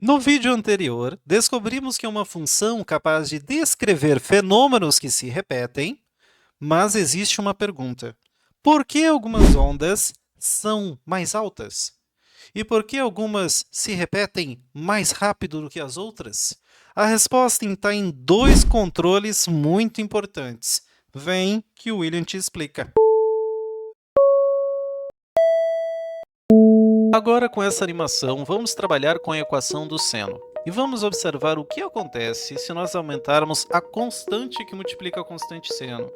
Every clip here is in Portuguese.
No vídeo anterior, descobrimos que é uma função capaz de descrever fenômenos que se repetem, mas existe uma pergunta. Por que algumas ondas são mais altas? E por que algumas se repetem mais rápido do que as outras? A resposta está em dois controles muito importantes. Vem que o William te explica. Agora, com essa animação, vamos trabalhar com a equação do seno. E vamos observar o que acontece se nós aumentarmos a constante que multiplica a constante seno.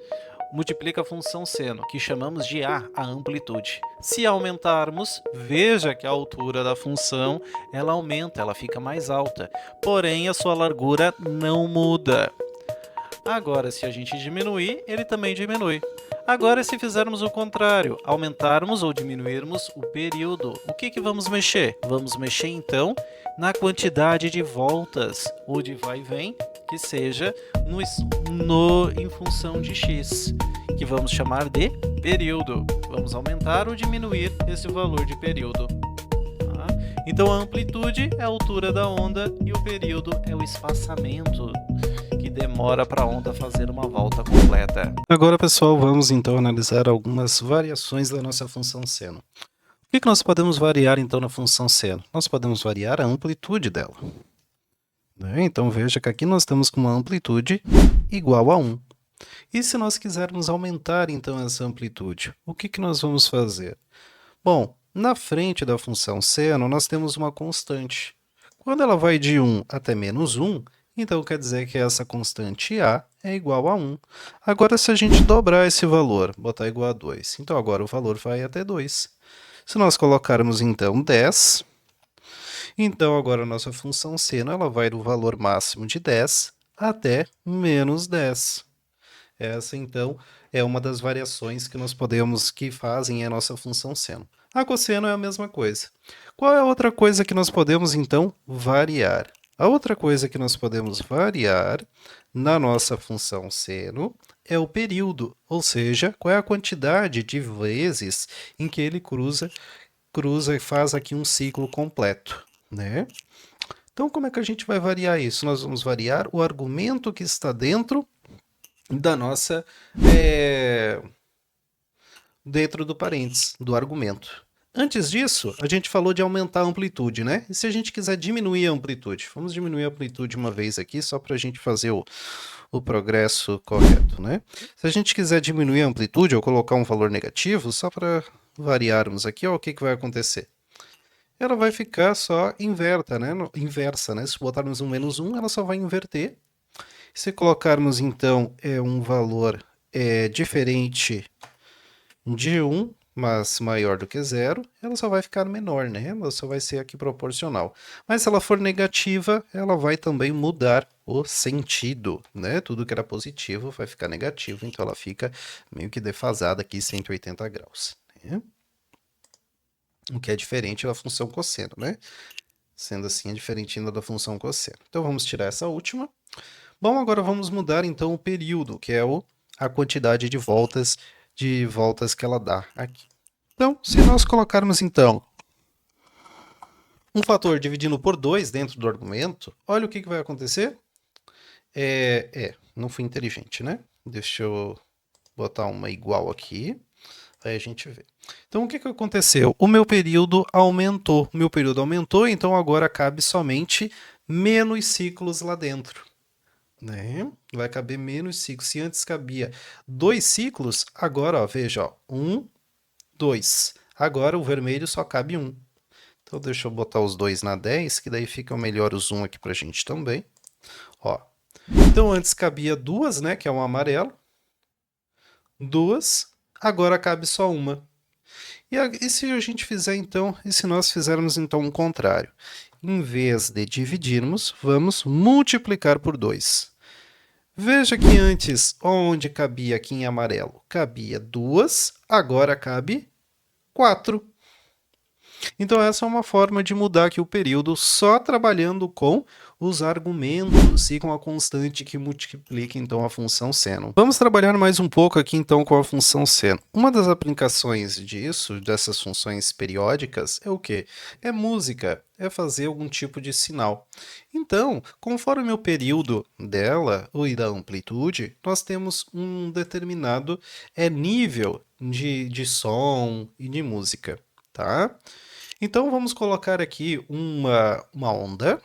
Multiplica a função seno, que chamamos de a amplitude. Se aumentarmos, veja que a altura da função ela aumenta, ela fica mais alta. Porém, a sua largura não muda. Agora, se a gente diminuir, ele também diminui. Agora, se fizermos o contrário, aumentarmos ou diminuirmos o período, o que vamos mexer? Vamos mexer, então, na quantidade de voltas, ou de vai e vem, que seja em função de x, que vamos chamar de período. Vamos aumentar ou diminuir esse valor de período. Então, a amplitude é a altura da onda e o período é o espaçamento que demora para a onda fazer uma volta completa. Agora, pessoal, vamos então analisar algumas variações da nossa função seno. O que nós podemos variar então na função seno? Nós podemos variar a amplitude dela. Então, veja que aqui nós estamos com uma amplitude igual a 1. E se nós quisermos aumentar então essa amplitude, o que nós vamos fazer? Bom, na frente da função seno, nós temos uma constante. Quando ela vai de 1 até menos 1, então quer dizer que essa constante a é igual a 1. Agora, se a gente dobrar esse valor, botar igual a 2, então agora o valor vai até 2. Se nós colocarmos, então, 10, então agora a nossa função seno ela vai do valor máximo de 10 até menos 10. Essa, então, é uma das variações que nós podemos, que fazem a nossa função seno. A cosseno é a mesma coisa. Qual é a outra coisa que nós podemos, então, variar? A outra coisa que nós podemos variar na nossa função seno é o período, ou seja, qual é a quantidade de vezes em que ele cruza e faz aqui um ciclo completo, né? Então, como é que a gente vai variar isso? Nós vamos variar o argumento que está dentro da nossa dentro do parênteses, do argumento. Antes disso, a gente falou de aumentar a amplitude, né? E se a gente quiser diminuir a amplitude? Vamos diminuir a amplitude uma vez aqui, só para a gente fazer o progresso correto, né? Se a gente quiser diminuir a amplitude ou colocar um valor negativo, só para variarmos aqui, ó, o que vai acontecer? Ela vai ficar só inversa, né? Se botarmos um menos 1, ela só vai inverter. Se colocarmos, então, um valor diferente de 1, mas maior do que 0, ela só vai ficar menor, né? Ela só vai ser aqui proporcional. Mas se ela for negativa, ela vai também mudar o sentido, né? Tudo que era positivo vai ficar negativo, então ela fica meio que defasada aqui, 180 graus. Né? O que é diferente da função cosseno, né? Sendo assim, é diferente ainda da função cosseno. Então, vamos tirar essa última. Bom, agora vamos mudar então o período, que é a quantidade de voltas que ela dá aqui. Então, se nós colocarmos então um fator dividindo por 2 dentro do argumento, olha o que vai acontecer. Não fui inteligente, né? Deixa eu botar uma igual aqui, aí a gente vê. Então, o que aconteceu? O meu período aumentou. O meu período aumentou, então agora cabe somente menos ciclos lá dentro. Né? Vai caber menos ciclos. Se antes cabia 2 ciclos, agora, ó, veja, ó, 1, 2. Agora o vermelho só cabe 1. Então, deixa eu botar os dois na 10, que daí fica melhor o zoom aqui pra gente também. Ó. Então, antes cabia 2, né, que é um amarelo. 2. Agora cabe só uma. E se a gente fizer, então, e se nós fizermos, então, o contrário? Em vez de dividirmos, vamos multiplicar por 2. Veja que antes, onde cabia aqui em amarelo, cabia 2, agora cabe 4. Então essa é uma forma de mudar aqui o período só trabalhando com os argumentos e com a constante que multiplica então a função seno. Vamos trabalhar mais um pouco aqui então com a função seno. Uma das aplicações disso, dessas funções periódicas, é o quê? É música, é fazer algum tipo de sinal. Então, conforme o período dela, ou da amplitude, nós temos um determinado nível de som e de música, tá? Então vamos colocar aqui uma onda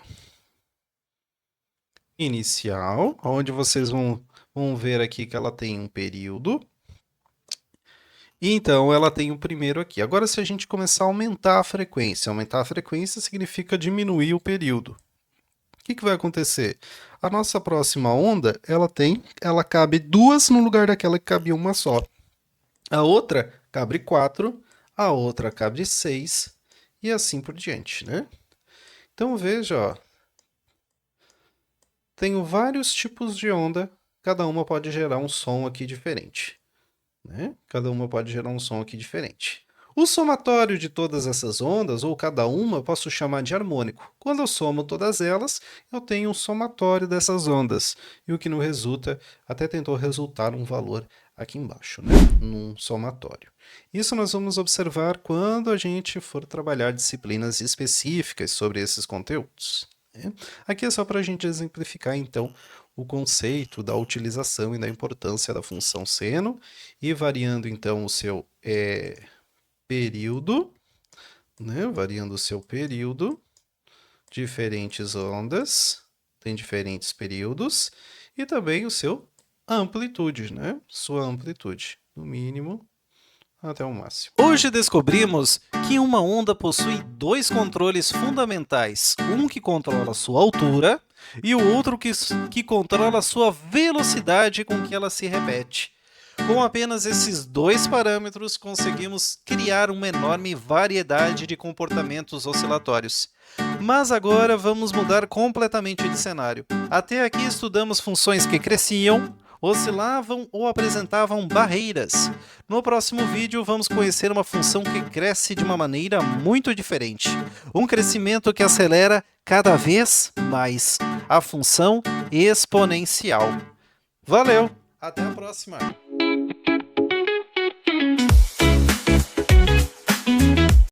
inicial, onde vocês vão ver aqui que ela tem um período. E então ela tem o primeiro aqui. Agora, se a gente começar a aumentar a frequência significa diminuir o período. O que vai acontecer? A nossa próxima onda, ela cabe duas no lugar daquela que cabia uma só. A outra cabe 4, a outra cabe 6 e assim por diante, né? Então veja, ó, tenho vários tipos de onda, cada uma pode gerar um som aqui diferente, né? Cada uma pode gerar um som aqui diferente. O somatório de todas essas ondas, ou cada uma, eu posso chamar de harmônico. Quando eu somo todas elas, eu tenho um somatório dessas ondas. E o que não resulta, até tentou resultar um valor aqui embaixo, né? Num somatório. Isso nós vamos observar quando a gente for trabalhar disciplinas específicas sobre esses conteúdos, né? Aqui é só para a gente exemplificar, então, o conceito da utilização e da importância da função seno, e variando, então, o seu período, né? Variando o seu período, diferentes ondas, tem diferentes períodos, e também o seu amplitude, né? Sua amplitude, do mínimo até o máximo. Hoje descobrimos que uma onda possui dois controles fundamentais, um que controla sua altura e o outro que controla a sua velocidade com que ela se repete. Com apenas esses dois parâmetros, conseguimos criar uma enorme variedade de comportamentos oscilatórios. Mas agora vamos mudar completamente de cenário. Até aqui estudamos funções que cresciam, oscilavam ou apresentavam barreiras. No próximo vídeo vamos conhecer uma função que cresce de uma maneira muito diferente. Um crescimento que acelera cada vez mais. A função exponencial. Valeu! Até a próxima!